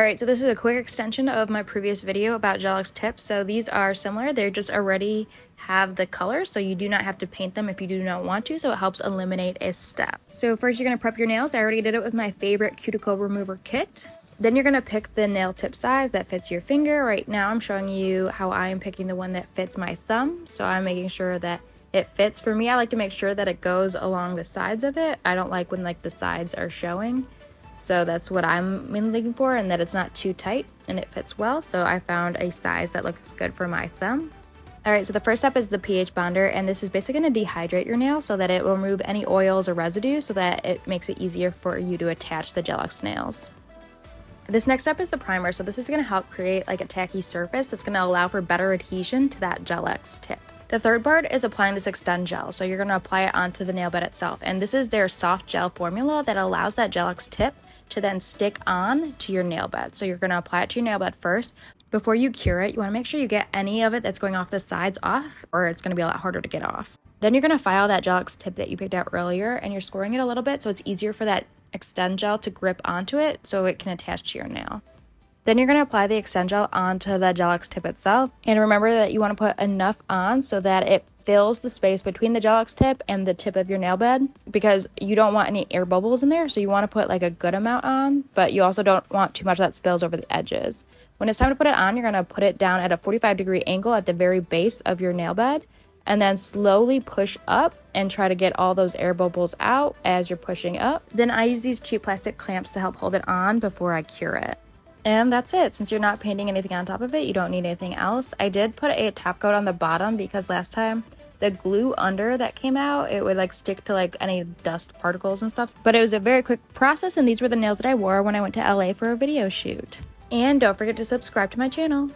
Alright, so this is a quick extension of my previous video about Gel-X tips. So these are similar. They just already have the color, so you do not have to paint them if you do not want to, so it helps eliminate a step. So first you're going to prep your nails. I already did it with my favorite cuticle remover kit. Then you're going to pick the nail tip size that fits your finger. Right now I'm showing you how I am picking the one that fits my thumb. So I'm making sure that it fits. For me, I like to make sure that it goes along the sides of it. I don't like when like the sides are showing. So that's what I'm mainly looking for, and that it's not too tight and it fits well. So I found a size that looks good for my thumb. Alright, so the first step is the pH bonder, and this is basically going to dehydrate your nail so that it will remove any oils or residue so that it makes it easier for you to attach the Gel-X nails. This next step is the primer, so this is going to help create like a tacky surface that's going to allow for better adhesion to that Gel-X tip. The third part is applying this extend gel, so you're going to apply it onto the nail bed itself, and this is their soft gel formula that allows that Gel-X tip to then stick on to your nail bed. So you're going to apply it to your nail bed first. Before you cure it, you want to make sure you get any of it that's going off the sides off, or it's going to be a lot harder to get off. Then you're going to file that Gel-X tip that you picked out earlier, and you're scoring it a little bit so it's easier for that extend gel to grip onto it so it can attach to your nail. Then you're going to apply the extend gel onto the Gel-X tip itself, and remember that you want to put enough on so that it fills the space between the Gel-X tip and the tip of your nail bed, because you don't want any air bubbles in there, so you want to put like a good amount on, but you also don't want too much that spills over the edges. When it's time to put it on, you're going to put it down at a 45-degree angle at the very base of your nail bed, and then slowly push up and try to get all those air bubbles out as you're pushing up. Then I use these cheap plastic clamps to help hold it on before I cure it. And that's it. Since you're not painting anything on top of it, you don't need anything else. I did put a top coat on the bottom because last time the glue under that came out, it would like stick to like any dust particles and stuff. But it was a very quick process, and these were the nails that I wore when I went to LA for a video shoot. And don't forget to subscribe to my channel.